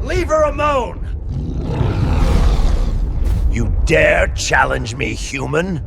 Leave her alone! You dare challenge me, human?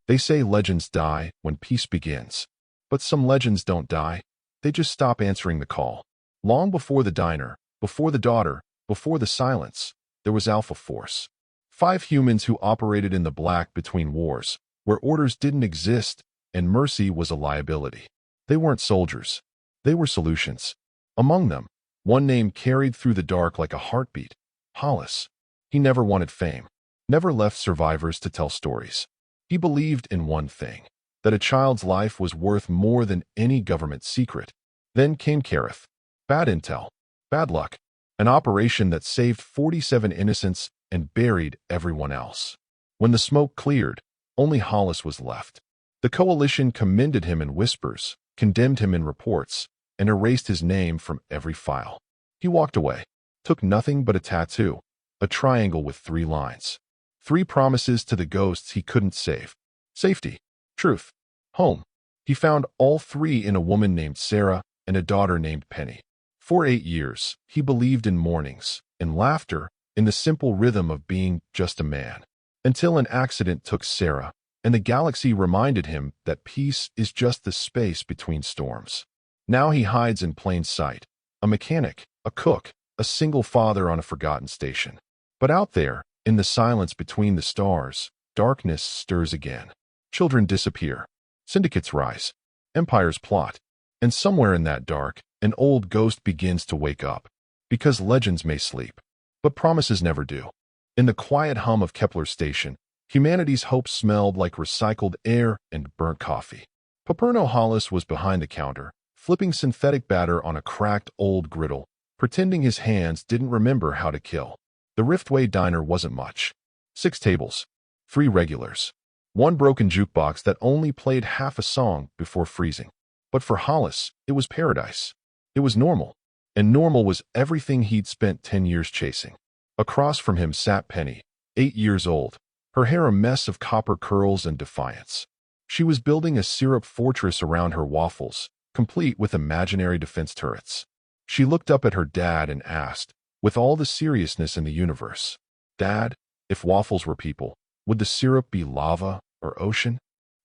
They say legends die when peace begins. But some legends don't die. They just stop answering the call. Long before the diner, before the daughter, before the silence, there was Alpha Force. 5 humans who operated in the black between wars, where orders didn't exist and mercy was a liability. They weren't soldiers. They were solutions. Among them, one name carried through the dark like a heartbeat. Hollis. He never wanted fame, never left survivors to tell stories. He believed in one thing, that a child's life was worth more than any government secret. Then came Kareth. Bad intel, bad luck, an operation that saved 47 innocents and buried everyone else. When the smoke cleared, only Hollis was left. The coalition commended him in whispers, condemned him in reports, and erased his name from every file. He walked away, took nothing but a tattoo, a triangle with 3 lines. 3 promises to the ghosts he couldn't save. Safety, truth, home. He found all 3 in a woman named Sarah and a daughter named Penny. For 8 years, he believed in mornings, in laughter, in the simple rhythm of being just a man. Until an accident took Sarah, and the galaxy reminded him that peace is just the space between storms. Now he hides in plain sight, a mechanic, a cook, a single father on a forgotten station. But out there, in the silence between the stars, darkness stirs again. Children disappear. Syndicates rise. Empires plot. And somewhere in that dark, an old ghost begins to wake up. Because legends may sleep, but promises never do. In the quiet hum of Kepler Station, humanity's hope smelled like recycled air and burnt coffee. Piperno Hollis was behind the counter, flipping synthetic batter on a cracked old griddle, pretending his hands didn't remember how to kill. The Riftway diner wasn't much. 6 tables, 3 regulars, 1 broken jukebox that only played half a song before freezing. But for Hollis, it was paradise. It was normal. And normal was everything he'd spent 10 years chasing. Across from him sat Penny, 8 years old, her hair a mess of copper curls and defiance. She was building a syrup fortress around her waffles, complete with imaginary defense turrets. She looked up at her dad and asked, with all the seriousness in the universe, "Dad, if waffles were people, would the syrup be lava or ocean?"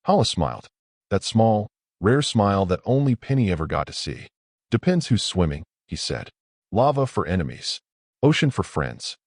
Hollis smiled. That small, rare smile that only Penny ever got to see. "Depends who's swimming," he said. "Lava for enemies. Ocean for friends."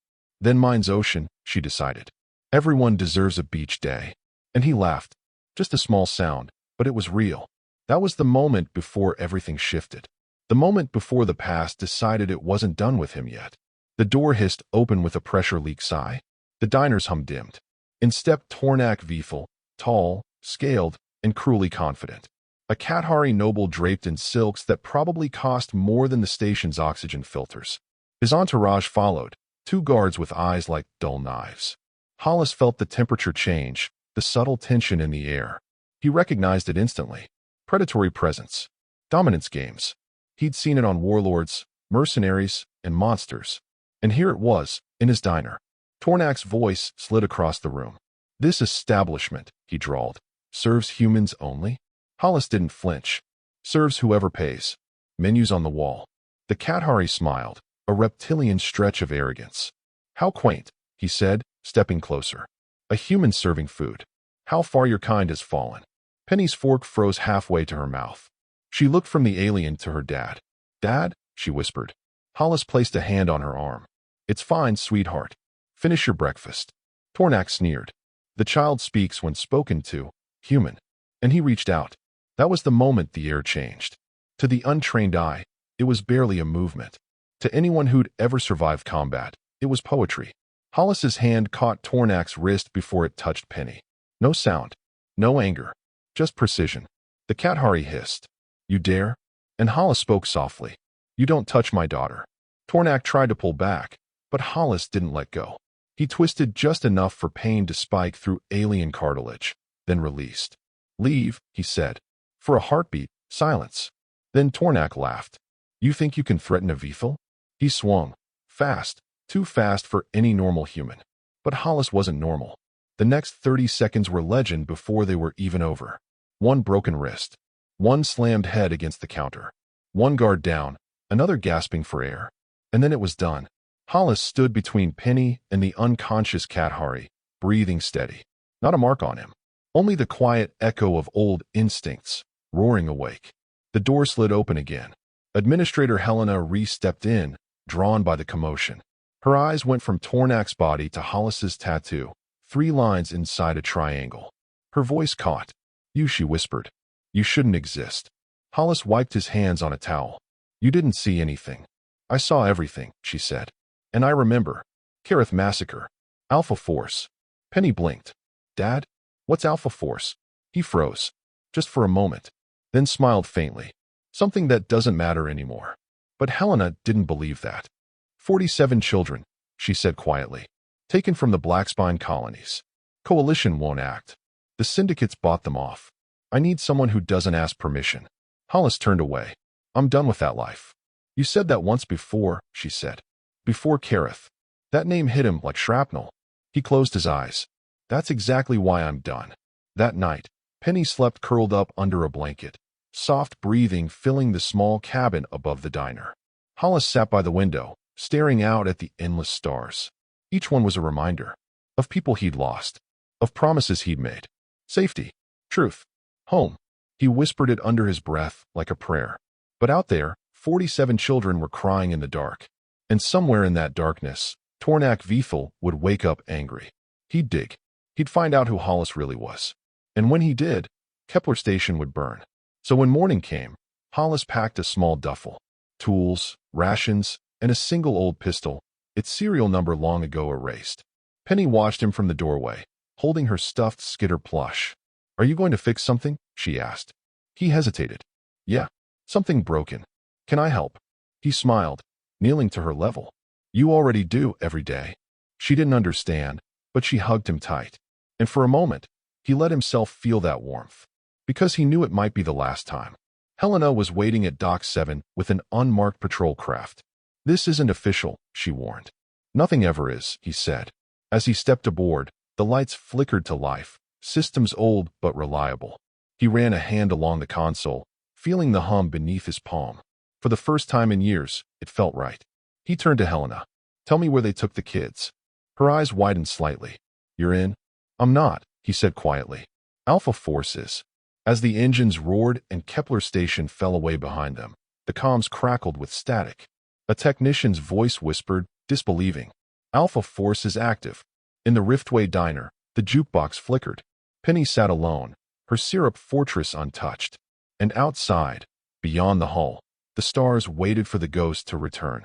"Then mine's ocean," she decided. "Everyone deserves a beach day." And he laughed. Just a small sound, but it was real. That was the moment before everything shifted. The moment before the past decided it wasn't done with him yet. The door hissed open with a pressure leak sigh. The diner's hum dimmed. In stepped Tornak Viefel, tall, scaled, and cruelly confident. A Kathari noble draped in silks that probably cost more than the station's oxygen filters. His entourage followed, 2 guards with eyes like dull knives. Hollis felt the temperature change, the subtle tension in the air. He recognized it instantly. Predatory presence. Dominance games. He'd seen it on warlords, mercenaries, and monsters. And here it was, in his diner. Tornak's voice slid across the room. "This establishment," he drawled, "serves humans only?" Hollis didn't flinch. "Serves whoever pays." Menus on the wall. The Kathari smiled, a reptilian stretch of arrogance. "How quaint," he said, stepping closer. "A human serving food. How far your kind has fallen." Penny's fork froze halfway to her mouth. She looked from the alien to her dad. "Dad?" she whispered. Hollis placed a hand on her arm. "It's fine, sweetheart. Finish your breakfast." Tornak sneered. The child speaks when spoken to, human. And he reached out. That was the moment the air changed. To the untrained eye, it was barely a movement. To anyone who'd ever survived combat, it was poetry. Hollis's hand caught Tornak's wrist before it touched Penny. No sound. No anger. Just precision. The Kathari hissed. "You dare?" And Hollis spoke softly. "You don't touch my daughter." Tornak tried to pull back, but Hollis didn't let go. He twisted just enough for pain to spike through alien cartilage, then released. "Leave," he said. For a heartbeat, silence. Then Tornak laughed. "You think you can threaten a Viefel?" He swung. Fast. Too fast for any normal human. But Hollis wasn't normal. The next 30 seconds were legend before they were even over. 1 broken wrist. 1 slammed head against the counter. 1 guard down, another gasping for air. And then it was done. Hollis stood between Penny and the unconscious Kathari, breathing steady. Not a mark on him. Only the quiet echo of old instincts, roaring awake. The door slid open again. Administrator Helena stepped in, drawn by the commotion. Her eyes went from Tornak's body to Hollis's tattoo, 3 lines inside a triangle. Her voice caught. "You," she whispered. "You shouldn't exist." Hollis wiped his hands on a towel. "You didn't see anything." "I saw everything," she said. "And I remember. Kareth massacre. Alpha Force." Penny blinked. "Dad? What's Alpha Force?" He froze. Just for a moment. Then smiled faintly. "Something that doesn't matter anymore." But Helena didn't believe that. 47 children, she said quietly. Taken from the Blackspine colonies. Coalition won't act. The syndicates bought them off. I need someone who doesn't ask permission. Hollis turned away. "I'm done with that life." "You said that once before," she said. "Before Kareth." That name hit him like shrapnel. He closed his eyes. "That's exactly why I'm done." That night, Penny slept curled up under a blanket, soft breathing filling the small cabin above the diner. Hollis sat by the window, staring out at the endless stars. Each one was a reminder of people he'd lost, of promises he'd made. Safety, truth, home. He whispered it under his breath like a prayer. But out there, 47 children were crying in the dark. And somewhere in that darkness, Tornak Vethel would wake up angry. He'd dig. He'd find out who Hollis really was. And when he did, Kepler Station would burn. So when morning came, Hollis packed a small duffel. Tools, rations, and a single old pistol, its serial number long ago erased. Penny watched him from the doorway, holding her stuffed Skitter plush. "Are you going to fix something?" she asked. He hesitated. "Yeah, something broken. Can I help?" He smiled, kneeling to her level. "You already do every day." She didn't understand, but she hugged him tight. And for a moment, he let himself feel that warmth. Because he knew it might be the last time. Helena was waiting at Dock 7 with an unmarked patrol craft. "This isn't official," she warned. "Nothing ever is," he said. As he stepped aboard, the lights flickered to life, systems old but reliable. He ran a hand along the console, feeling the hum beneath his palm. For the first time in years, it felt right. He turned to Helena. "Tell me where they took the kids." Her eyes widened slightly. "You're in?" "I'm not," he said quietly. "Alpha Force is." As the engines roared and Kepler Station fell away behind them, the comms crackled with static. A technician's voice whispered, disbelieving. "Alpha Force is active." In the Riftway diner, the jukebox flickered. Penny sat alone, her syrup fortress untouched. And outside, beyond the hull, the stars waited for the ghost to return.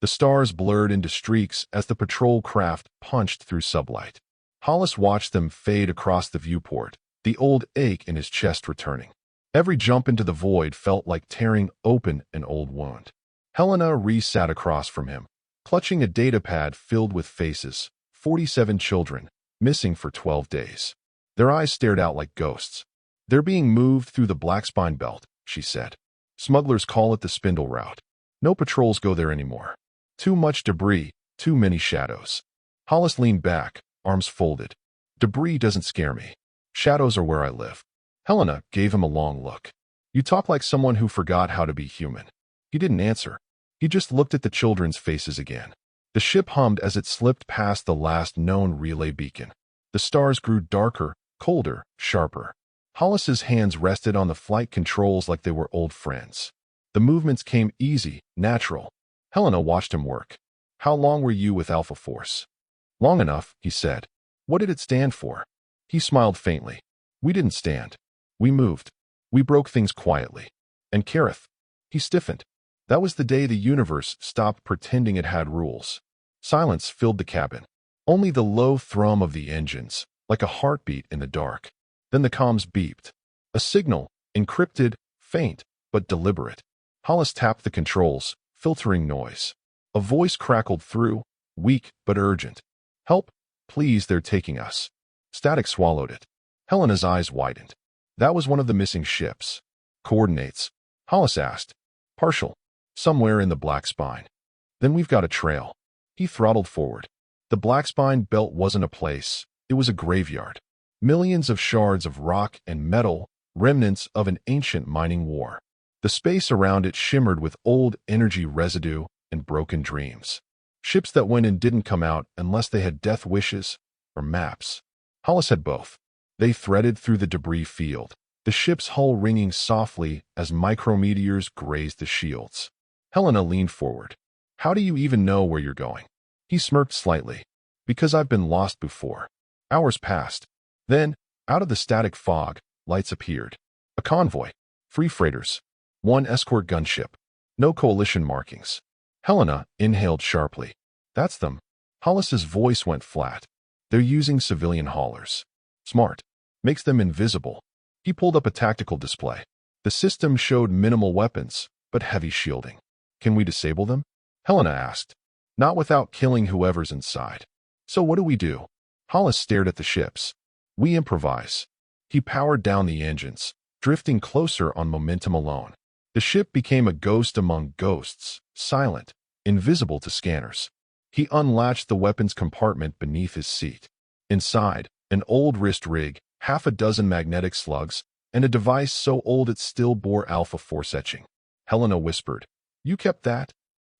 The stars blurred into streaks as the patrol craft punched through sublight. Hollis watched them fade across the viewport, the old ache in his chest returning. Every jump into the void felt like tearing open an old wound. Helena sat across from him, clutching a datapad filled with faces, 47 children, missing for 12 days. Their eyes stared out like ghosts. "They're being moved through the Blackspine Belt," she said. "Smugglers call it the Spindle Route. No patrols go there anymore. Too much debris, too many shadows." Hollis leaned back, arms folded. "Debris doesn't scare me. Shadows are where I live." Helena gave him a long look. "You talk like someone who forgot how to be human." He didn't answer. He just looked at the children's faces again. The ship hummed as it slipped past the last known relay beacon. The stars grew darker, colder, sharper. Hollis's hands rested on the flight controls like they were old friends. The movements came easy, natural. Helena watched him work. "How long were you with Alpha Force?" "Long enough," he said. "What did it stand for?" He smiled faintly. "We didn't stand. We moved. We broke things quietly." "And Kareth?" He stiffened. "That was the day the universe stopped pretending it had rules." Silence filled the cabin. Only the low thrum of the engines, like a heartbeat in the dark. Then the comms beeped. A signal, encrypted, faint, but deliberate. Hollis tapped the controls, filtering noise. A voice crackled through, weak but urgent. "Help, please, they're taking us." Static swallowed it. Helena's eyes widened. That was one of the missing ships. "Coordinates?" Hollis asked. "Partial. Somewhere in the Black Spine." "Then we've got a trail." He throttled forward. The Black Spine Belt wasn't a place. It was a graveyard. Millions of shards of rock and metal, remnants of an ancient mining war. The space around it shimmered with old energy residue, and broken dreams. Ships that went and didn't come out unless they had death wishes or maps. Hollis had both. They threaded through the debris field, the ship's hull ringing softly as micrometeors grazed the shields. Helena leaned forward. How do you even know where you're going? He smirked slightly. Because I've been lost before. Hours passed. Then, out of the static fog, lights appeared. A convoy. 3 freighters. 1 escort gunship. No coalition markings. Helena inhaled sharply. That's them. Hollis's voice went flat. They're using civilian haulers. Smart. Makes them invisible. He pulled up a tactical display. The system showed minimal weapons, but heavy shielding. Can we disable them? Helena asked. Not without killing whoever's inside. So what do we do? Hollis stared at the ships. We improvise. He powered down the engines, drifting closer on momentum alone. The ship became a ghost among ghosts, silent, invisible to scanners. He unlatched the weapons compartment beneath his seat. Inside, an old wrist rig, half a dozen magnetic slugs, and a device so old it still bore alpha force etching. Helena whispered, You kept that?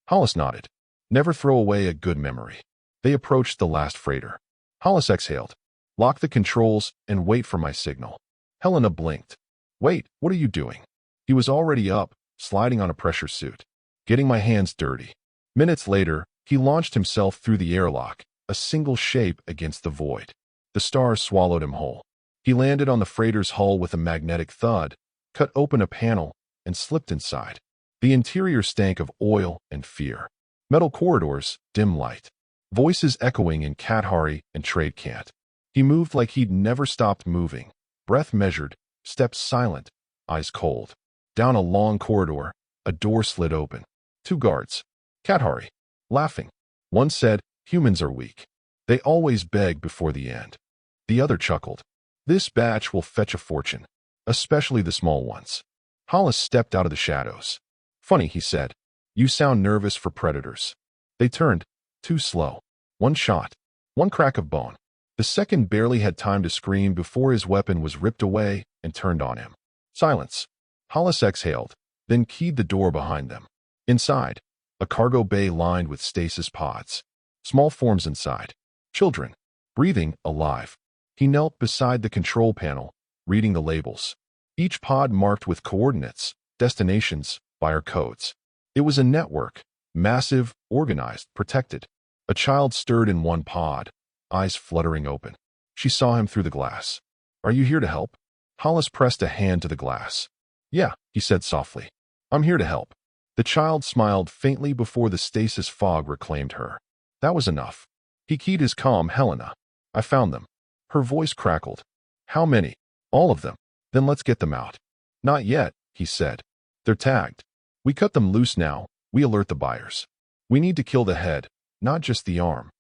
Hollis nodded. Never throw away a good memory. They approached the last freighter. Hollis exhaled. Lock the controls and wait for my signal. Helena blinked. Wait, what are you doing? He was already up, sliding on a pressure suit. Getting my hands dirty. Minutes later, he launched himself through the airlock, a single shape against the void. The stars swallowed him whole. He landed on the freighter's hull with a magnetic thud, cut open a panel, and slipped inside. The interior stank of oil and fear. Metal corridors, dim light. Voices echoing in Kathari and trade cant. He moved like he'd never stopped moving. Breath measured, steps silent, eyes cold. Down a long corridor, a door slid open. 2 guards. Kathari. Laughing. One said, Humans are weak. They always beg before the end. The other chuckled. This batch will fetch a fortune, especially the small ones. Hollis stepped out of the shadows. Funny, he said. You sound nervous for predators. They turned. Too slow. 1 shot. 1 crack of bone. The second barely had time to scream before his weapon was ripped away and turned on him. Silence. Hollis exhaled, then keyed the door behind them. Inside, a cargo bay lined with stasis pods. Small forms inside. Children. Breathing, alive. He knelt beside the control panel, reading the labels. Each pod marked with coordinates, destinations, buyer codes. It was a network. Massive, organized, protected. A child stirred in one pod, eyes fluttering open. She saw him through the glass. Are you here to help? Hollis pressed a hand to the glass. Yeah, he said softly. I'm here to help. The child smiled faintly before the stasis fog reclaimed her. That was enough. He keyed his comm. Helena. I found them. Her voice crackled. How many? All of them. Then let's get them out. Not yet, he said. They're tagged. We cut them loose now. We alert the buyers. We need to kill the head, not just the arm.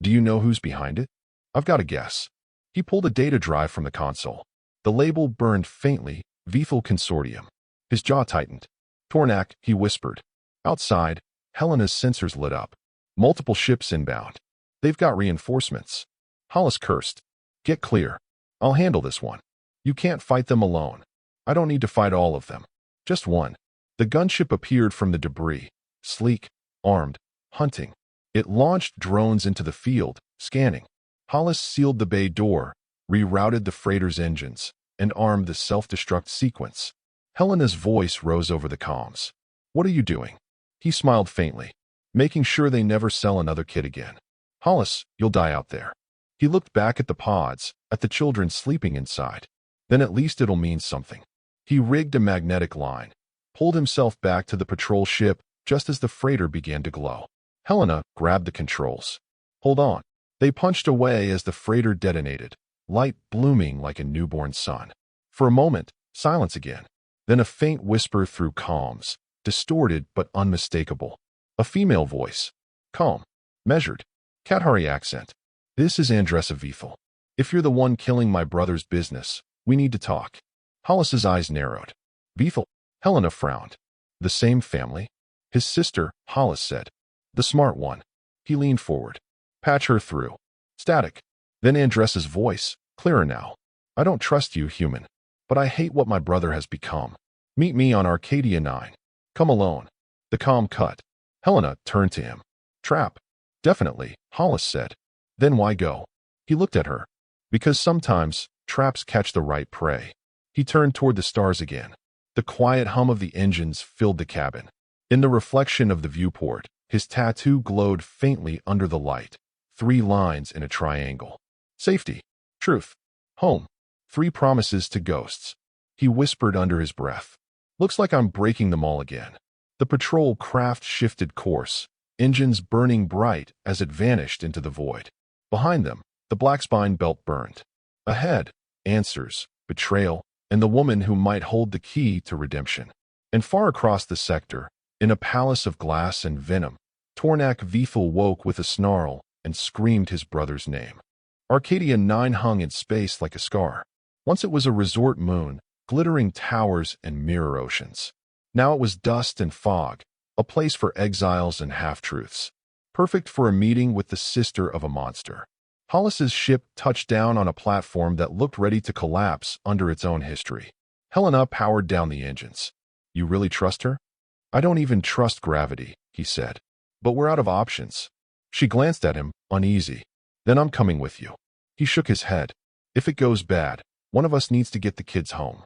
Do you know who's behind it? I've got a guess. He pulled a data drive from the console. The label burned faintly, Vethel Consortium. His jaw tightened. Tornak, he whispered. Outside, Helena's sensors lit up. Multiple ships inbound. They've got reinforcements. Hollis cursed. Get clear. I'll handle this one. You can't fight them alone. I don't need to fight all of them. Just one. The gunship appeared from the debris. Sleek, armed, hunting. It launched drones into the field, scanning. Hollis sealed the bay door, rerouted the freighter's engines, and armed the self-destruct sequence. Helena's voice rose over the comms. What are you doing? He smiled faintly. Making sure they never sell another kid again. Hollis, you'll die out there. He looked back at the pods, at the children sleeping inside. Then at least it'll mean something. He rigged a magnetic line, pulled himself back to the patrol ship just as the freighter began to glow. Helena grabbed the controls. Hold on. They punched away as the freighter detonated, light blooming like a newborn sun. For a moment, silence again. Then a faint whisper through comms, distorted but unmistakable. A female voice. Calm. Measured. Kathari accent. This is Andressa Vethel. If you're the one killing my brother's business, we need to talk. Hollis's eyes narrowed. Vethel. Helena frowned. The same family? His sister, Hollis said. The smart one. He leaned forward. Patch her through. Static. Then Andressa's voice, clearer now. I don't trust you, human. But I hate what my brother has become. Meet me on Arcadia 9. Come alone. The comm cut. Helena turned to him. Trap. Definitely, Hollis said. Then why go? He looked at her. Because sometimes traps catch the right prey. He turned toward the stars again. The quiet hum of the engines filled the cabin. In the reflection of the viewport, his tattoo glowed faintly under the light. 3 lines in a triangle. Safety. Truth. Home. 3 promises to ghosts. He whispered under his breath. Looks like I'm breaking them all again. The patrol craft shifted course, engines burning bright as it vanished into the void. Behind them, the black spine belt burned. Ahead, answers, betrayal, and the woman who might hold the key to redemption. And far across the sector, in a palace of glass and venom, Tornak Vifel woke with a snarl and screamed his brother's name. Arcadia 9 hung in space like a scar. Once it was a resort moon, glittering towers and mirror oceans. Now it was dust and fog, a place for exiles and half-truths. Perfect for a meeting with the sister of a monster. Hollis's ship touched down on a platform that looked ready to collapse under its own history. Helena powered down the engines. You really trust her? I don't even trust gravity, he said. But we're out of options. She glanced at him, uneasy. Then I'm coming with you. He shook his head. If it goes bad, one of us needs to get the kids home.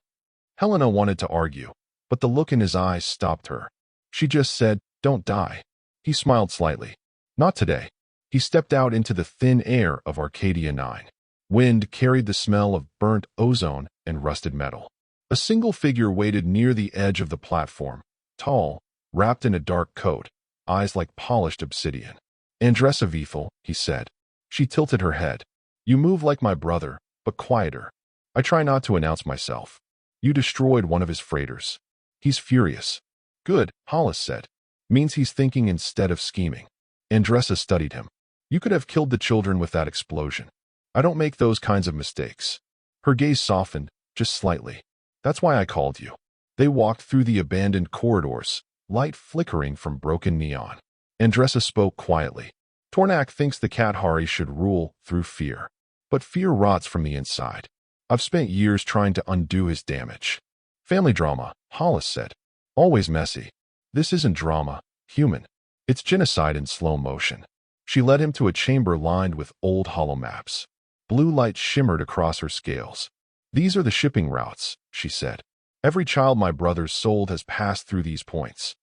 Helena wanted to argue, but the look in his eyes stopped her. She just said, don't die. He smiled slightly. Not today. He stepped out into the thin air of Arcadia 9. Wind carried the smell of burnt ozone and rusted metal. A single figure waited near the edge of the platform, tall, wrapped in a dark coat, eyes like polished obsidian. Andressa Vifel, he said. She tilted her head. You move like my brother, but quieter. I try not to announce myself. You destroyed one of his freighters. He's furious. Good, Hollis said. Means he's thinking instead of scheming. Andressa studied him. You could have killed the children with that explosion. I don't make those kinds of mistakes. Her gaze softened, just slightly. That's why I called you. They walked through the abandoned corridors, light flickering from broken neon. Andressa spoke quietly. Tornak thinks the Kathari should rule through fear. But fear rots from the inside. I've spent years trying to undo his damage. Family drama, Hollis said. Always messy. This isn't drama, human. It's genocide in slow motion. She led him to a chamber lined with old holomaps. Blue light shimmered across her scales. These are the shipping routes, she said. Every child my brother's sold has passed through these points.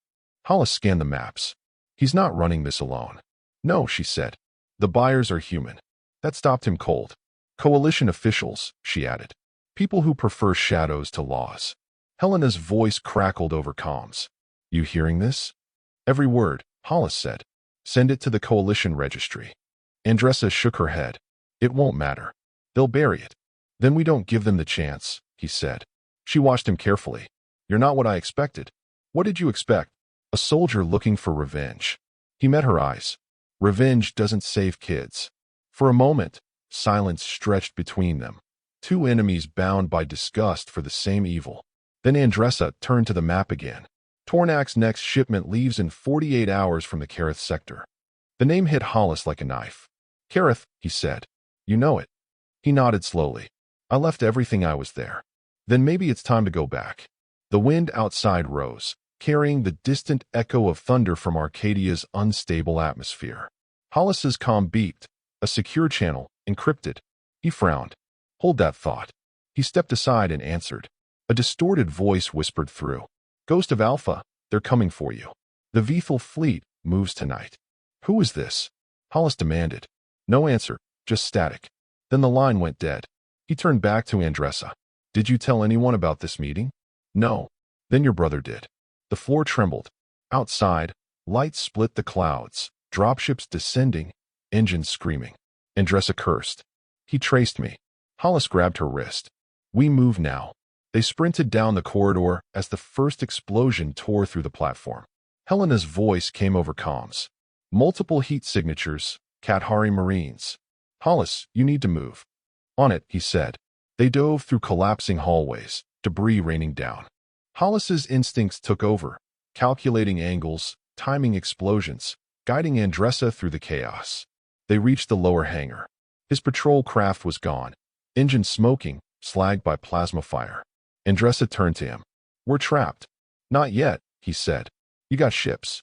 Hollis scanned the maps. He's not running this alone. No, she said. The buyers are human. That stopped him cold. Coalition officials, she added. People who prefer shadows to laws. Helena's voice crackled over comms. You hearing this? Every word, Hollis said. Send it to the coalition registry. Andressa shook her head. It won't matter. They'll bury it. Then we don't give them the chance, he said. She watched him carefully. You're not what I expected. What did you expect? A soldier looking for revenge. He met her eyes. Revenge doesn't save kids. For a moment, silence stretched between them. 2 enemies bound by disgust for the same evil. Then Andressa turned to the map again. Tornak's next shipment leaves in 48 hours from the Kareth sector. The name hit Hollis like a knife. Kareth, he said. You know it. He nodded slowly. I left everything I was there. Then maybe it's time to go back. The wind outside rose, carrying the distant echo of thunder from Arcadia's unstable atmosphere. Hollis's comm beeped. A secure channel, encrypted. He frowned. Hold that thought. He stepped aside and answered. A distorted voice whispered through. Ghost of Alpha, they're coming for you. The Vifel fleet moves tonight. Who is this? Hollis demanded. No answer, just static. Then the line went dead. He turned back to Andressa. Did you tell anyone about this meeting? No. Then your brother did. The floor trembled. Outside, lights split the clouds, dropships descending, engines screaming. Andressa cursed. He traced me. Hollis grabbed her wrist. We move now. They sprinted down the corridor as the first explosion tore through the platform. Helena's voice came over comms. Multiple heat signatures, Kathari Marines. Hollis, you need to move. On it, he said. They dove through collapsing hallways, debris raining down. Hollis's instincts took over, calculating angles, timing explosions, guiding Andressa through the chaos. They reached the lower hangar. His patrol craft was gone, engine smoking, slagged by plasma fire. Andressa turned to him. We're trapped. Not yet, he said. You got ships.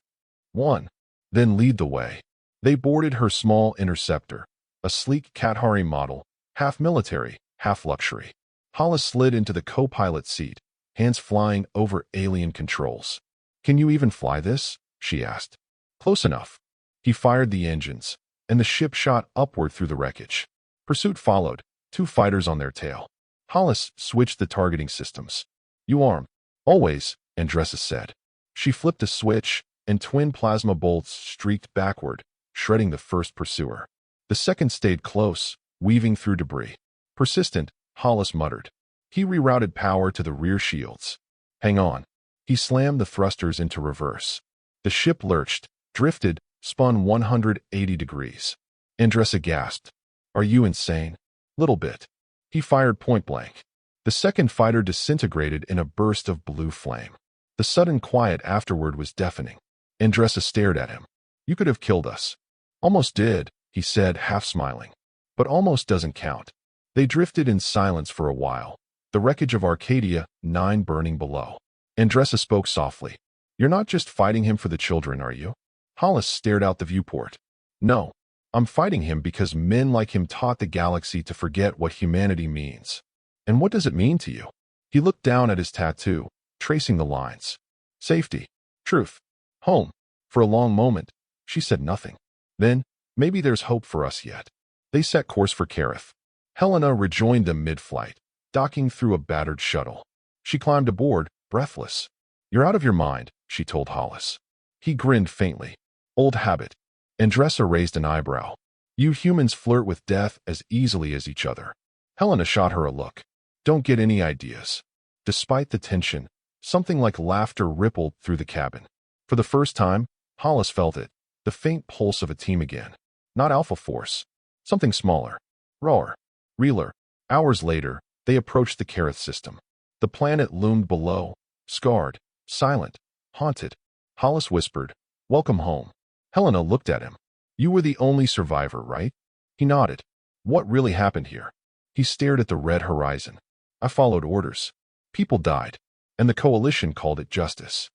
1. then lead the way. They boarded her small interceptor, a sleek Qatari model, half military, half luxury. Hollis slid into the co-pilot seat, hands flying over alien controls. "Can you even fly this?" she asked. "Close enough." He fired the engines, and the ship shot upward through the wreckage. Pursuit followed, 2 fighters on their tail. Hollis switched the targeting systems. "You arm." "Always," Andressa said. She flipped a switch, and twin plasma bolts streaked backward, shredding the first pursuer. The second stayed close, weaving through debris. "Persistent," Hollis muttered. He rerouted power to the rear shields. "Hang on." He slammed the thrusters into reverse. The ship lurched, drifted, spun 180 degrees. Andressa gasped. "Are you insane?" "Little bit." He fired point blank. The second fighter disintegrated in a burst of blue flame. The sudden quiet afterward was deafening. Andressa stared at him. "You could have killed us." "Almost did," he said, half smiling. "But almost doesn't count." They drifted in silence for a while, the wreckage of Arcadia 9 burning below. Andressa spoke softly. "You're not just fighting him for the children, are you?" Hollis stared out the viewport. "No. I'm fighting him because men like him taught the galaxy to forget what humanity means." "And what does it mean to you?" He looked down at his tattoo, tracing the lines. "Safety. Truth. Home." For a long moment, she said nothing. Then, "Maybe there's hope for us yet." They set course for Kareth. Helena rejoined them mid-flight, docking through a battered shuttle. She climbed aboard, breathless. "You're out of your mind," she told Hollis. He grinned faintly. "Old habit." Andressa raised an eyebrow. "You humans flirt with death as easily as each other." Helena shot her a look. "Don't get any ideas." Despite the tension, something like laughter rippled through the cabin. For the first time, Hollis felt it, the faint pulse of a team again. Not Alpha Force. Something smaller. Rawer. Realer. Hours later, they approached the Kareth system. The planet loomed below, scarred, silent, haunted. Hollis whispered, "Welcome home." Helena looked at him. "You were the only survivor, right?" He nodded. "What really happened here?" He stared at the red horizon. "I followed orders. People died, and the Coalition called it justice."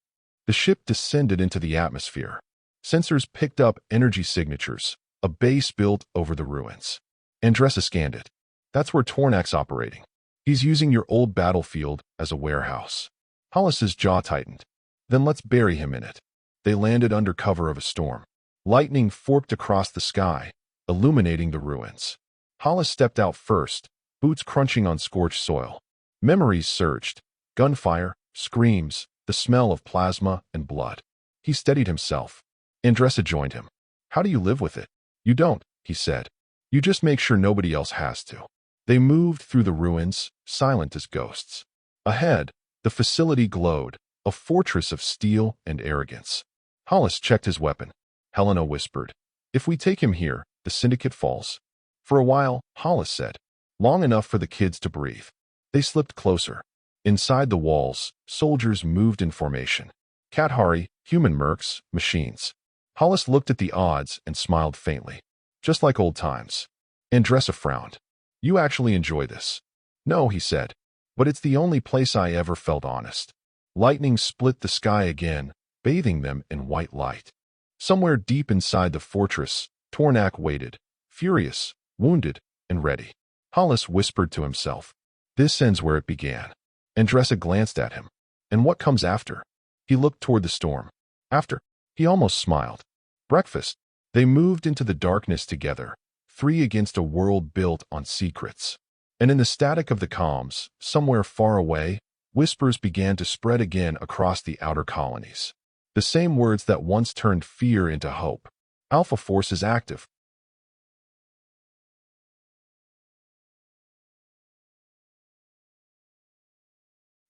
The ship descended into the atmosphere. Sensors picked up energy signatures, a base built over the ruins. Andressa scanned it. "That's where Tornak's operating. He's using your old battlefield as a warehouse." Hollis's jaw tightened. "Then let's bury him in it." They landed under cover of a storm. Lightning forked across the sky, illuminating the ruins. Hollis stepped out first, boots crunching on scorched soil. Memories surged. Gunfire, screams, the smell of plasma and blood. He steadied himself. Andressa joined him. "How do you live with it?" "You don't," he said. "You just make sure nobody else has to." They moved through the ruins, silent as ghosts. Ahead, the facility glowed, a fortress of steel and arrogance. Hollis checked his weapon. Helena whispered, "If we take him here, the syndicate falls." "For a while," Hollis said. "Long enough for the kids to breathe." They slipped closer. Inside the walls, soldiers moved in formation. Qatari, human mercs, machines. Hollis looked at the odds and smiled faintly. "Just like old times." Andressa frowned. "You actually enjoy this?" "No," he said. "But it's the only place I ever felt honest." Lightning split the sky again, bathing them in white light. Somewhere deep inside the fortress, Tornak waited, furious, wounded, and ready. Hollis whispered to himself, "This ends where it began." Andressa glanced at him. "And what comes after?" He looked toward the storm. "After?" He almost smiled. "Breakfast." They moved into the darkness together, 3 against a world built on secrets. And in the static of the comms, somewhere far away, whispers began to spread again across the outer colonies. The same words that once turned fear into hope. Alpha Force is active.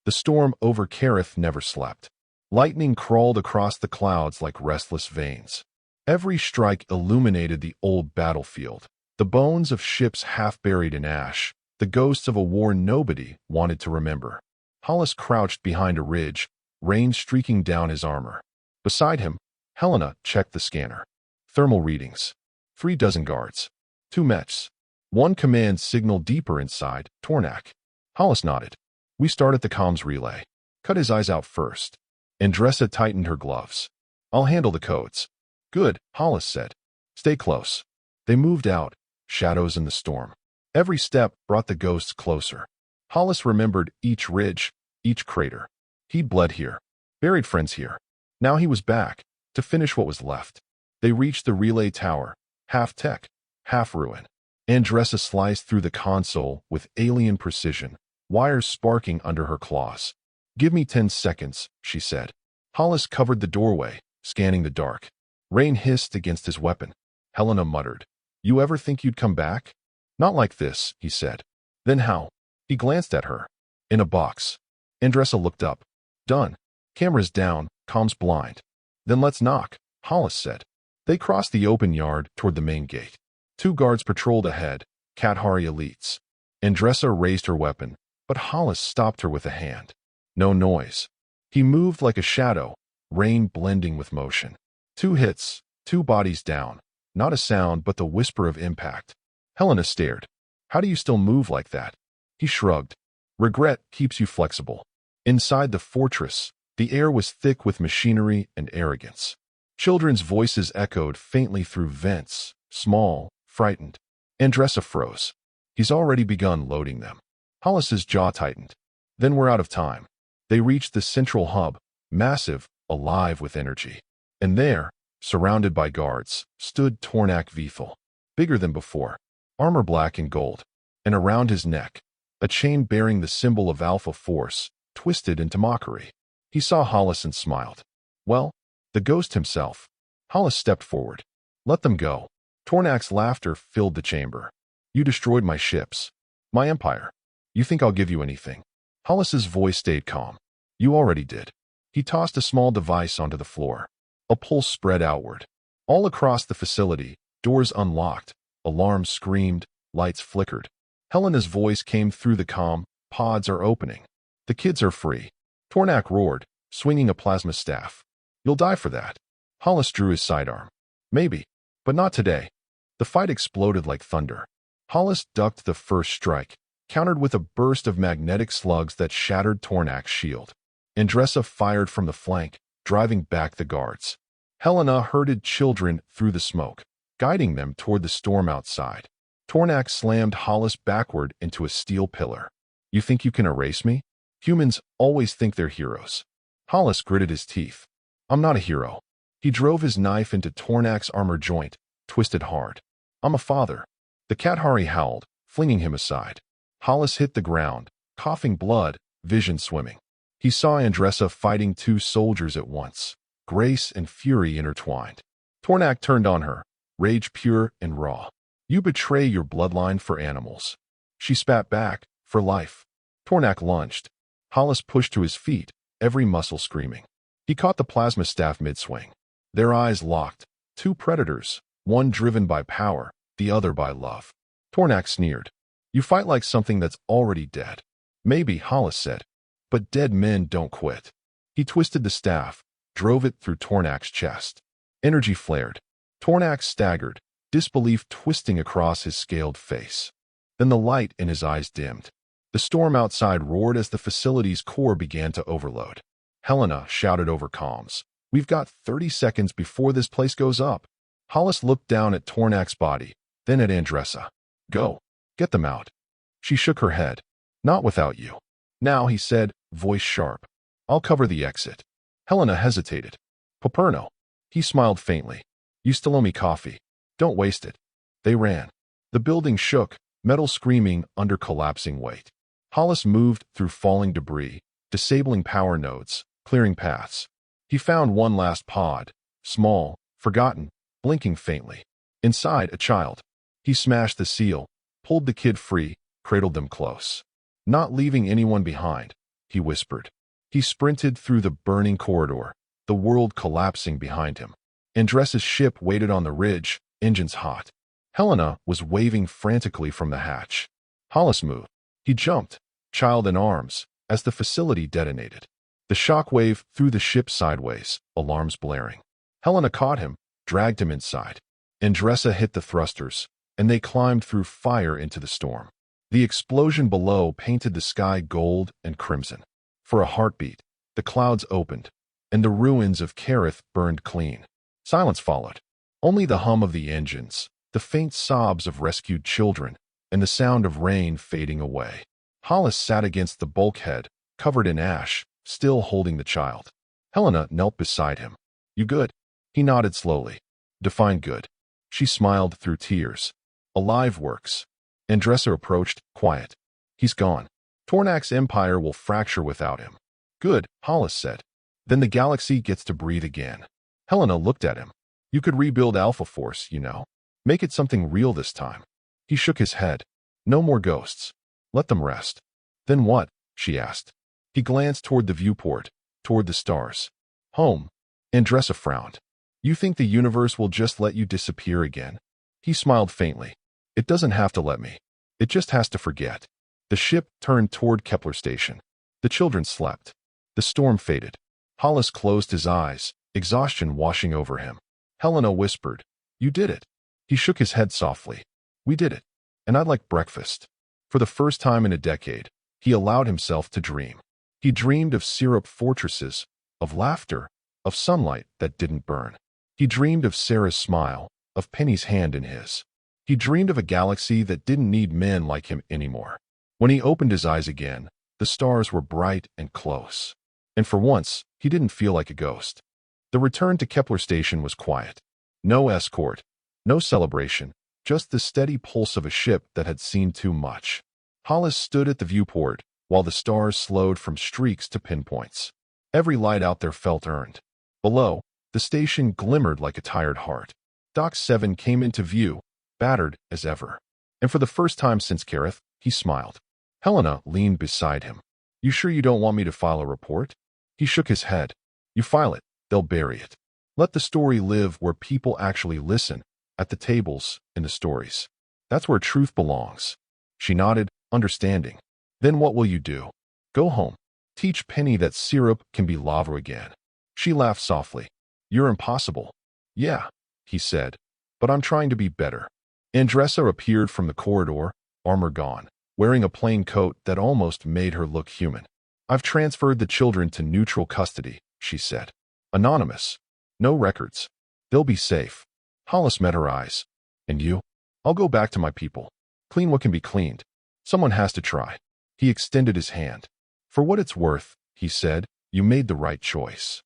The storm over Kareth never slept. Lightning crawled across the clouds like restless veins. Every strike illuminated the old battlefield, the bones of ships half buried in ash, the ghosts of a war nobody wanted to remember. Hollis crouched behind a ridge, rain streaking down his armor. Beside him, Helena checked the scanner. Thermal readings. 3 dozen guards. 2 mechs. 1 command signal deeper inside, Tornak. Hollis nodded. "We start at the comms relay." Cut his eyes out first. Andressa tightened her gloves. "I'll handle the codes." Good, Hollis said. Stay close. They moved out, shadows in the storm. Every step brought the ghosts closer. Hollis remembered each ridge, each crater. He'd bled here, buried friends here. Now he was back, to finish what was left. They reached the relay tower, half tech, half ruin. Andressa sliced through the console with alien precision, wires sparking under her claws. Give me 10 seconds, she said. Hollis covered the doorway, scanning the dark. Rain hissed against his weapon. Helena muttered, You ever think you'd come back? Not like this, he said. Then how? He glanced at her. In a box. Andressa looked up. Done. Cameras down, comms blind. Then let's knock, Hollis said. They crossed the open yard toward the main gate. 2 guards patrolled ahead, Kathari elites. Andressa raised her weapon, but Hollis stopped her with a hand. No noise. He moved like a shadow, rain blending with motion. 2 hits, 2 bodies down. Not a sound but the whisper of impact. Helena stared. How do you still move like that? He shrugged. Regret keeps you flexible. Inside the fortress, the air was thick with machinery and arrogance. Children's voices echoed faintly through vents, small, frightened. Andressa froze. He's already begun loading them. Hollis's jaw tightened. Then we're out of time. They reached the central hub, massive, alive with energy. And there, surrounded by guards, stood Tornak Vethel, bigger than before, armor black and gold, and around his neck, a chain bearing the symbol of Alpha Force, twisted into mockery. He saw Hollis and smiled. Well, the ghost himself. Hollis stepped forward. Let them go. Tornak's laughter filled the chamber. You destroyed my ships. My empire. You think I'll give you anything? Hollis's voice stayed calm. You already did. He tossed a small device onto the floor. A pulse spread outward. All across the facility, doors unlocked, alarms screamed, lights flickered. Helena's voice came through the comm. Pods are opening. The kids are free. Tornak roared, swinging a plasma staff. You'll die for that. Hollis drew his sidearm. Maybe, but not today. The fight exploded like thunder. Hollis ducked the first strike, countered with a burst of magnetic slugs that shattered Tornak's shield. Andressa fired from the flank, driving back the guards. Helena herded children through the smoke, guiding them toward the storm outside. Tornak slammed Hollis backward into a steel pillar. You think you can erase me? Humans always think they're heroes. Hollis gritted his teeth. I'm not a hero. He drove his knife into Tornak's armor joint, twisted hard. I'm a father. The Kathari howled, flinging him aside. Hollis hit the ground, coughing blood, vision swimming. He saw Andressa fighting 2 soldiers at once, grace and fury intertwined. Tornak turned on her, rage pure and raw. You betray your bloodline for animals. She spat back, for life. Tornak lunged. Hollis pushed to his feet, every muscle screaming. He caught the plasma staff mid-swing. Their eyes locked. 2 predators, one driven by power, the other by love. Tornak sneered. You fight like something that's already dead. Maybe, Hollis said. But dead men don't quit. He twisted the staff, drove it through Tornak's chest. Energy flared. Tornak staggered, disbelief twisting across his scaled face. Then the light in his eyes dimmed. The storm outside roared as the facility's core began to overload. Helena shouted over comms. We've got 30 seconds before this place goes up. Hollis looked down at Tornak's body, then at Andressa. Go. Get them out. She shook her head. Not without you. Now, he said, voice sharp. I'll cover the exit. Helena hesitated. Piperno. He smiled faintly. You still owe me coffee. Don't waste it. They ran. The building shook, metal screaming under collapsing weight. Hollis moved through falling debris, disabling power nodes, clearing paths. He found one last pod, small, forgotten, blinking faintly. Inside, a child. He smashed the seal, pulled the kid free, cradled them close. Not leaving anyone behind, he whispered. He sprinted through the burning corridor, the world collapsing behind him. Andressa's ship waited on the ridge, engines hot. Helena was waving frantically from the hatch. Hollis moved. He jumped, child in arms, as the facility detonated. The shockwave threw the ship sideways, alarms blaring. Helena caught him, dragged him inside. Andressa hit the thrusters, and they climbed through fire into the storm. The explosion below painted the sky gold and crimson. For a heartbeat, the clouds opened, and the ruins of Kerith burned clean. Silence followed. Only the hum of the engines, the faint sobs of rescued children, and the sound of rain fading away. Hollis sat against the bulkhead, covered in ash, still holding the child. Helena knelt beside him. You good? He nodded slowly. Define good. She smiled through tears. Alive works. Andressa approached, quiet. He's gone. Tornak's empire will fracture without him. Good, Hollis said. Then the galaxy gets to breathe again. Helena looked at him. You could rebuild Alpha Force, you know. Make it something real this time. He shook his head. No more ghosts. Let them rest. Then what? She asked. He glanced toward the viewport, toward the stars. Home. Andressa frowned. You think the universe will just let you disappear again? He smiled faintly. It doesn't have to let me. It just has to forget. The ship turned toward Kepler Station. The children slept. The storm faded. Hollis closed his eyes, exhaustion washing over him. Helena whispered, You did it. He shook his head softly. We did it. And I'd like breakfast. For the first time in a decade, he allowed himself to dream. He dreamed of syrup fortresses, of laughter, of sunlight that didn't burn. He dreamed of Sarah's smile, of Penny's hand in his. He dreamed of a galaxy that didn't need men like him anymore. When he opened his eyes again, the stars were bright and close. And for once, he didn't feel like a ghost. The return to Kepler Station was quiet. No escort, no celebration, just the steady pulse of a ship that had seen too much. Hollis stood at the viewport, while the stars slowed from streaks to pinpoints. Every light out there felt earned. Below, the station glimmered like a tired heart. Dock 7 came into view, battered as ever. And for the first time since Kareth, he smiled. Helena leaned beside him. You sure you don't want me to file a report? He shook his head. You file it, they'll bury it. Let the story live where people actually listen, at the tables, in the stories. That's where truth belongs. She nodded, understanding. Then what will you do? Go home. Teach Penny that syrup can be lava again. She laughed softly. You're impossible. Yeah, he said, but I'm trying to be better. Andressa appeared from the corridor, armor gone, wearing a plain coat that almost made her look human. I've transferred the children to neutral custody, she said. Anonymous. No records. They'll be safe. Hollis met her eyes. And you? I'll go back to my people. Clean what can be cleaned. Someone has to try. He extended his hand. For what it's worth, he said, you made the right choice.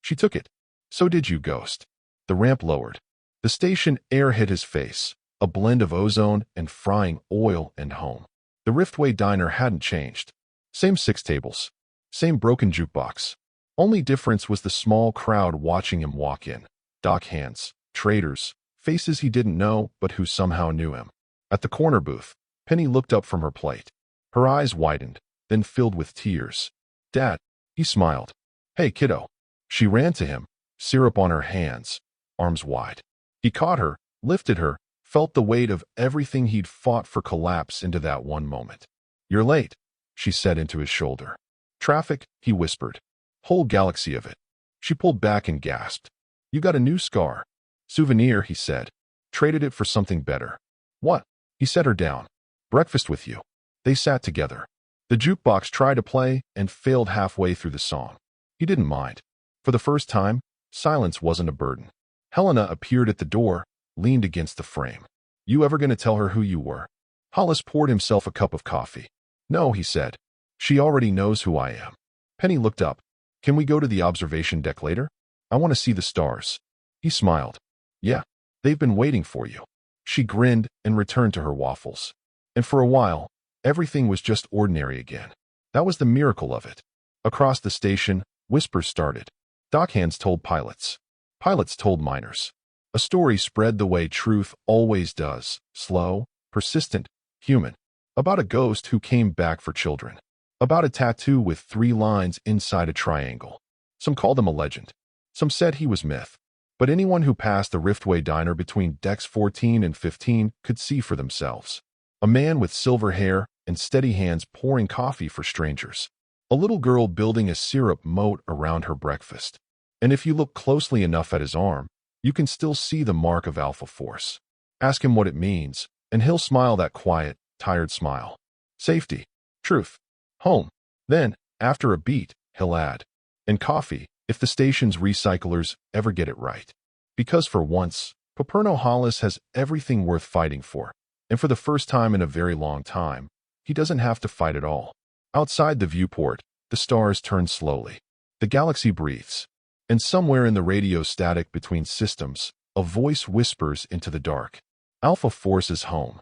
She took it. So did you, Ghost. The ramp lowered. The station air hit his face, a blend of ozone and frying oil and home. The Riftway diner hadn't changed. Same 6 tables. Same broken jukebox. Only difference was the small crowd watching him walk in. Dock hands, traders, faces he didn't know but who somehow knew him. At the corner booth, Penny looked up from her plate. Her eyes widened, then filled with tears. Dad, he smiled. Hey, kiddo. She ran to him, syrup on her hands, arms wide. He caught her, lifted her, felt the weight of everything he'd fought for collapse into that one moment. You're late, she said into his shoulder. Traffic, he whispered. Whole galaxy of it. She pulled back and gasped. You got a new scar. Souvenir, he said. Traded it for something better. What? He set her down. Breakfast with you. They sat together. The jukebox tried to play and failed halfway through the song. He didn't mind. For the first time, silence wasn't a burden. Helena appeared at the door, leaned against the frame. You ever gonna tell her who you were? Hollis poured himself a cup of coffee. No, he said. She already knows who I am. Penny looked up. Can we go to the observation deck later? I want to see the stars. He smiled. Yeah, they've been waiting for you. She grinned and returned to her waffles. And for a while, everything was just ordinary again. That was the miracle of it. Across the station, whispers started. Dockhands told pilots. Pilots told miners. A story spread the way truth always does, slow, persistent, human. About a ghost who came back for children. About a tattoo with 3 lines inside a triangle. Some called him a legend. Some said he was myth. But anyone who passed the Riftway diner between decks 14 and 15 could see for themselves. A man with silver hair and steady hands pouring coffee for strangers. A little girl building a syrup moat around her breakfast. And if you look closely enough at his arm, you can still see the mark of Alpha Force. Ask him what it means, and he'll smile that quiet, tired smile. Safety. Truth. Home. Then, after a beat, he'll add. And coffee, if the station's recyclers ever get it right. Because for once, Piperno Hollis has everything worth fighting for. And for the first time in a very long time, he doesn't have to fight at all. Outside the viewport, the stars turn slowly. The galaxy breathes. And somewhere in the radio static between systems, a voice whispers into the dark. Alpha Force is home.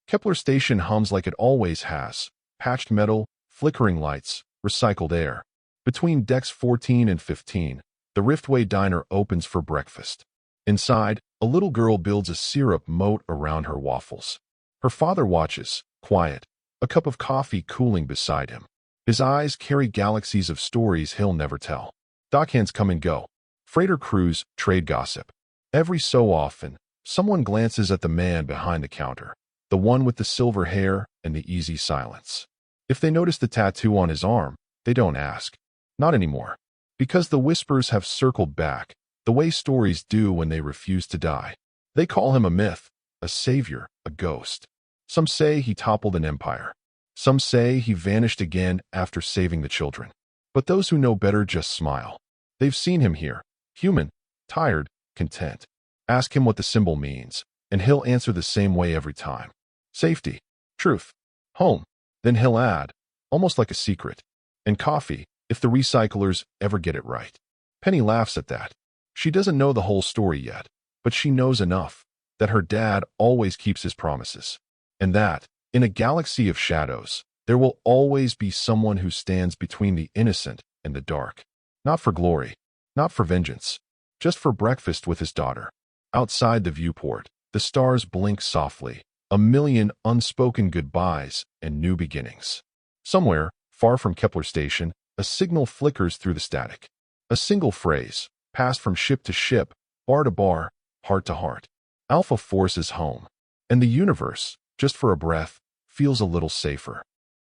Kepler Station hums like it always has. Patched metal, flickering lights, recycled air. Between decks 14 and 15, the Riftway diner opens for breakfast. Inside, a little girl builds a syrup moat around her waffles. Her father watches, quiet, a cup of coffee cooling beside him. His eyes carry galaxies of stories he'll never tell. Dockhands come and go. Freighter crews trade gossip. Every so often, someone glances at the man behind the counter, the one with the silver hair and the easy silence. If they notice the tattoo on his arm, they don't ask. Not anymore. Because the whispers have circled back, the way stories do when they refuse to die. They call him a myth, a savior, a ghost. Some say he toppled an empire. Some say he vanished again after saving the children. But those who know better just smile. They've seen him here, human, tired, content. Ask him what the symbol means, and he'll answer the same way every time. Safety, truth, home. Then he'll add, almost like a secret, and coffee, if the recyclers ever get it right. Penny laughs at that. She doesn't know the whole story yet, but she knows enough that her dad always keeps his promises. And that, in a galaxy of shadows, there will always be someone who stands between the innocent and the dark. Not for glory, not for vengeance, just for breakfast with his daughter. Outside the viewport, the stars blink softly, a million unspoken goodbyes and new beginnings. Somewhere, far from Kepler Station, a signal flickers through the static. A single phrase, passed from ship to ship, bar to bar, heart to heart. Alpha Force is home. And the universe, just for a breath, feels a little safer.